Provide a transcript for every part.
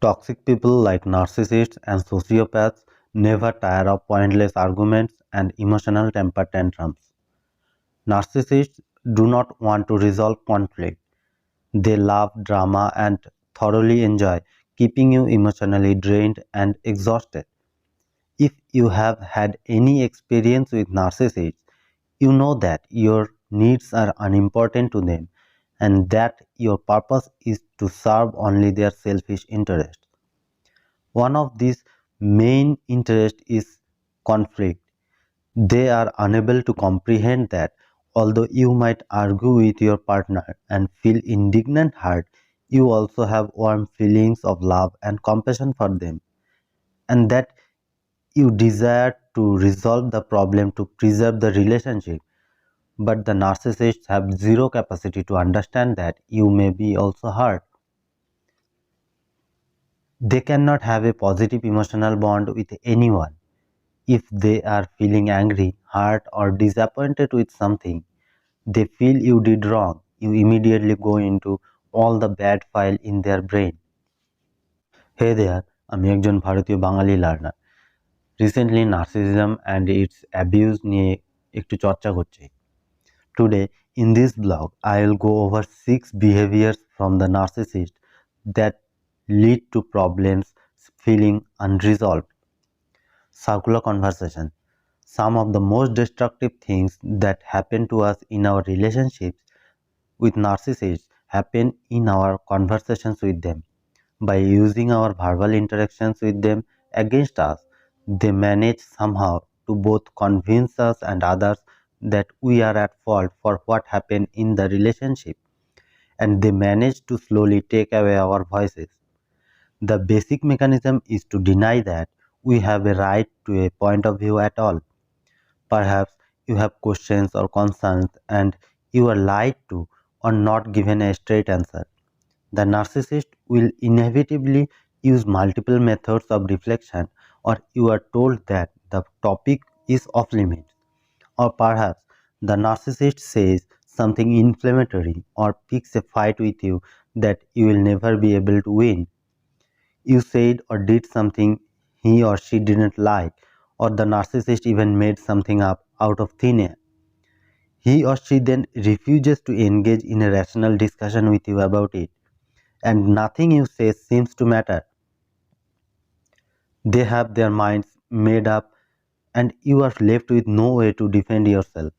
Toxic people like narcissists and sociopaths never tire of pointless arguments and emotional temper tantrums. Narcissists do not want to resolve conflict. They love drama and thoroughly enjoy keeping you emotionally drained and exhausted. If you have had any experience with narcissists, you know that your needs are unimportant to them and that your purpose is to serve only their selfish interests. One of these main interests is conflict. They are unable to comprehend that although you might argue with your partner and feel indignant hurt, you also have warm feelings of love and compassion for them, and that you desire to resolve the problem to preserve the relationship. But the narcissists have zero capacity to understand that you may be also hurt. They cannot have a positive emotional bond with anyone. If they are feeling angry, hurt, or disappointed with something they feel you did wrong, you immediately go into all the bad file in their brain. Hey there, আমি একজন ভারতীয় Bangali learner. Recently narcissism and its abuse নিয়ে একটু চর্চা করছি। Today in this blog I will go over 6 behaviors from the narcissist that lead to problems feeling unresolved. Circular conversation. Some of the most destructive things that happen to us in our relationships with narcissists happen in our conversations with them. By using our verbal interactions with them against us, they manage somehow to both convince us and others that we are at fault for what happened in the relationship, and they manage to slowly take away our voices. The basic mechanism is to deny that we have a right to a point of view at all. Perhaps you have questions or concerns and you are lied to or not given a straight answer. The narcissist will inevitably use multiple methods of reflection, or you are told that the topic is off limits. Or perhaps the narcissist says something inflammatory or picks a fight with you that you will never be able to win. You said or did something he or she didn't like, or the narcissist even made something up out of thin air. He or she then refuses to engage in a rational discussion with you about it, and nothing you say seems to matter. They have their minds made up, and you are left with no way to defend yourself,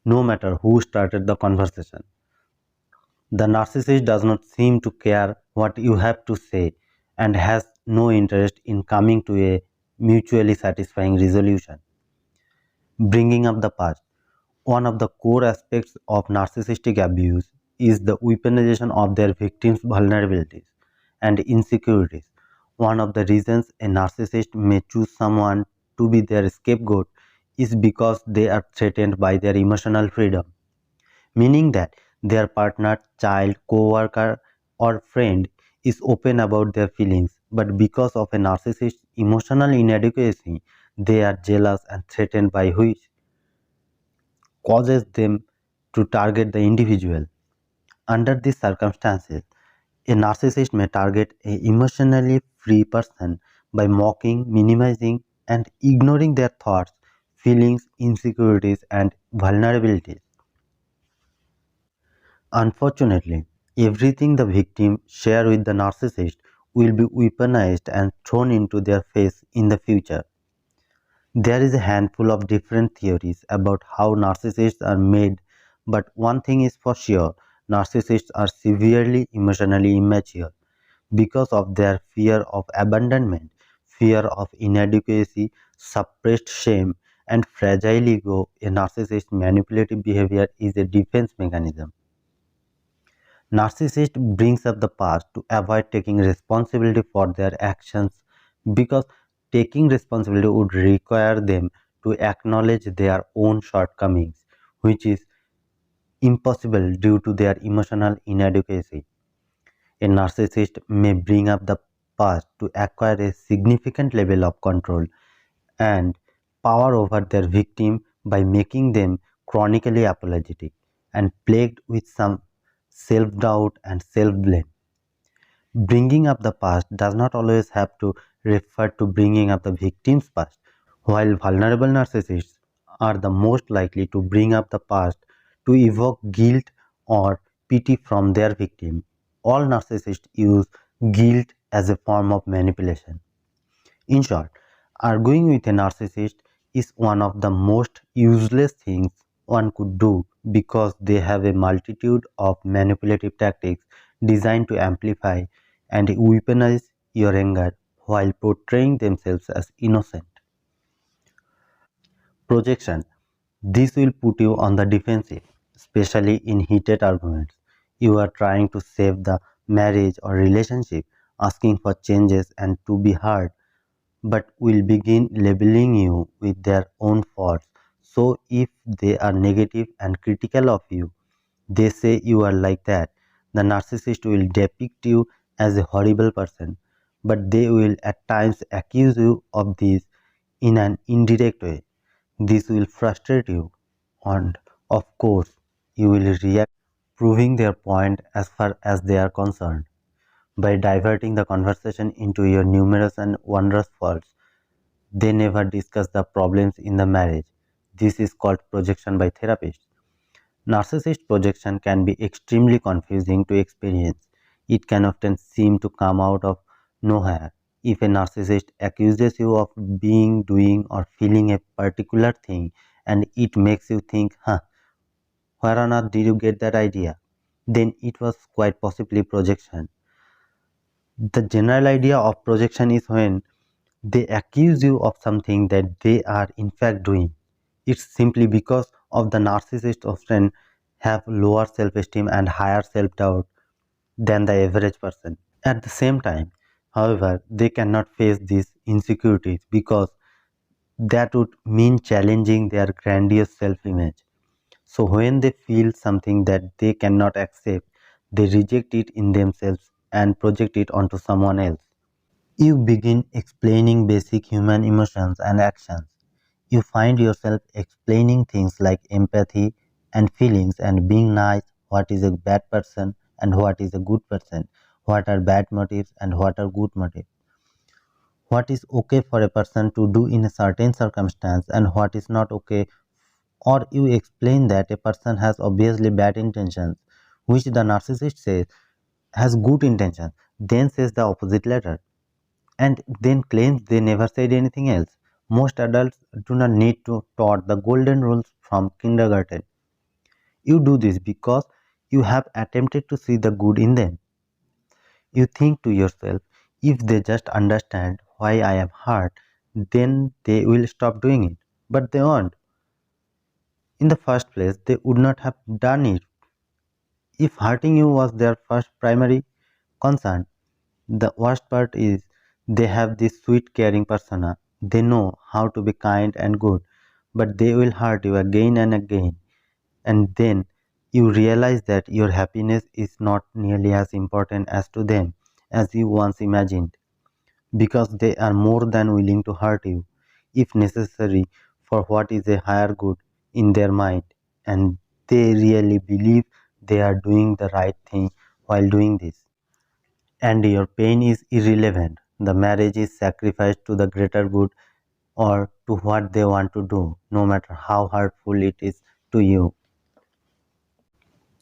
no matter who started the conversation. The narcissist does not seem to care what you have to say and has no interest in coming to a mutually satisfying resolution. Bringing up the past. One of the core aspects of narcissistic abuse is the weaponization of their victims' vulnerabilities and insecurities. One of the reasons a narcissist may choose someone to be their scapegoat is because they are threatened by their emotional freedom, meaning that their partner, child, co-worker, or friend is open about their feelings, but because of a narcissist's emotional inadequacy, they are jealous and threatened, by which causes them to target the individual. Under these circumstances, a narcissist may target an emotionally free person by mocking, minimizing, and ignoring their thoughts, feelings, insecurities, and vulnerabilities. Unfortunately, everything the victim shares with the narcissist will be weaponized and thrown into their face in the future. There is a handful of different theories about how narcissists are made, but one thing is for sure: narcissists are severely emotionally immature because of their fear of abandonment, fear of inadequacy, suppressed shame, and fragile ego. A narcissist's manipulative behavior is a defense mechanism. Narcissist brings up the past to avoid taking responsibility for their actions because taking responsibility would require them to acknowledge their own shortcomings, which is impossible due to their emotional inadequacy. A narcissist may bring up the past to acquire a significant level of control and power over their victim by making them chronically apologetic and plagued with some self doubt and self blame. Bringing up the past does not always have to refer to bringing up the victim's past. While vulnerable narcissists are the most likely to bring up the past to evoke guilt or pity from their victim, all narcissists use guilt as a form of manipulation. In short, arguing with a narcissist is one of the most useless things one could do because they have a multitude of manipulative tactics designed to amplify and weaponize your anger while portraying themselves as innocent. Projection. This will put you on the defensive, especially in heated arguments. You are trying to save the marriage or relationship, asking for changes and to be heard, but will begin labeling you with their own faults. So, if they are negative and critical of you, they say you are like that. The narcissist will depict you as a horrible person, but they will at times accuse you of this in an indirect way. This will frustrate you, and of course, you will react, proving their point as far as they are concerned. By diverting the conversation into your numerous and wondrous faults, they never discuss the problems in the marriage. This is called projection by therapists. Narcissist projection can be extremely confusing to experience. It can often seem to come out of nowhere. If a narcissist accuses you of being, doing, or feeling a particular thing, and it makes you think, huh, where on earth did you get that idea? Then it was quite possibly projection. The general idea of projection is when they accuse you of something that they are in fact doing. It's simply because of the narcissist often have lower self-esteem and higher self-doubt than the average person. At the same time, however, they cannot face these insecurities because that would mean challenging their grandiose self-image. So when they feel something that they cannot accept, they reject it in themselves and project it onto someone else. You begin explaining basic human emotions and actions. You find yourself explaining things like empathy and feelings and being nice, what is a bad person and what is a good person, what are bad motives and what are good motives, what is okay for a person to do in a certain circumstance and what is not okay, or you explain that a person has obviously bad intentions, which the narcissist says has good intentions, then says the opposite later, and then claims they never said anything else. Most adults do not need to taught the golden rules from kindergarten. You do this because you have attempted to see the good in them. You think to yourself, if they just understand why I am hurt, then they will stop doing it. But they won't. In the first place, they would not have done it if hurting you was their first primary concern. The worst part is they have this sweet caring persona. They know how to be kind and good, but they will hurt you again and again. And then you realize that your happiness is not nearly as important as to them as you once imagined, because they are more than willing to hurt you, if necessary, for what is a higher good in their mind, and they really believe they are doing the right thing while doing this. And your pain is irrelevant. The marriage is sacrificed to the greater good or to what they want to do, no matter how hurtful it is to you.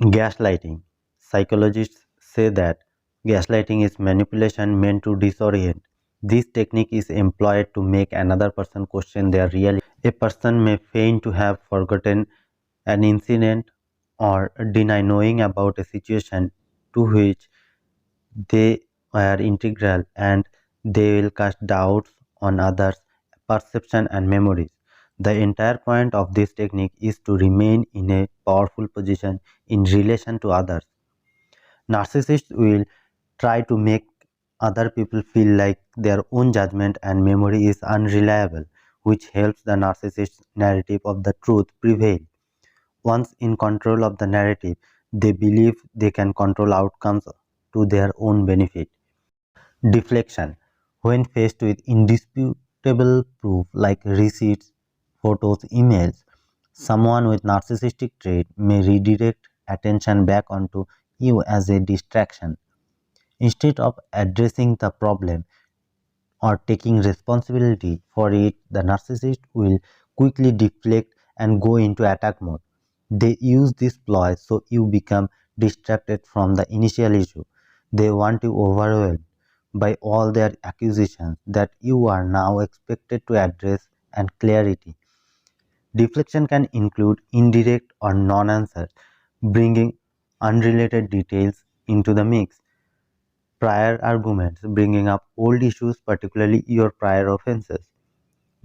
Gaslighting. Psychologists say that gaslighting is manipulation meant to disorient. This technique is employed to make another person question their reality. A person may feign to have forgotten an incident or deny knowing about a situation to which they were integral, and they will cast doubts on others' perception and memories. The entire point of this technique is to remain in a powerful position in relation to others. Narcissists will try to make other people feel like their own judgment and memory is unreliable, which helps the narcissist's narrative of the truth prevail. Once in control of the narrative, they believe they can control outcomes to their own benefit. Deflection. When faced with indisputable proof like receipts, photos, emails, someone with narcissistic trait may redirect attention back onto you as a distraction. Instead of addressing the problem or taking responsibility for it, the narcissist will quickly deflect and go into attack mode. They use this ploy so you become distracted from the initial issue. They want you overwhelmed by all their accusations that you are now expected to address and clarity. Deflection can include indirect or non-answer, bringing unrelated details into the mix. Prior arguments, bringing up old issues, particularly your prior offenses.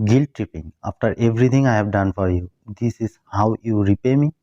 Guilt tripping, after everything I have done for you, this is how you repay me.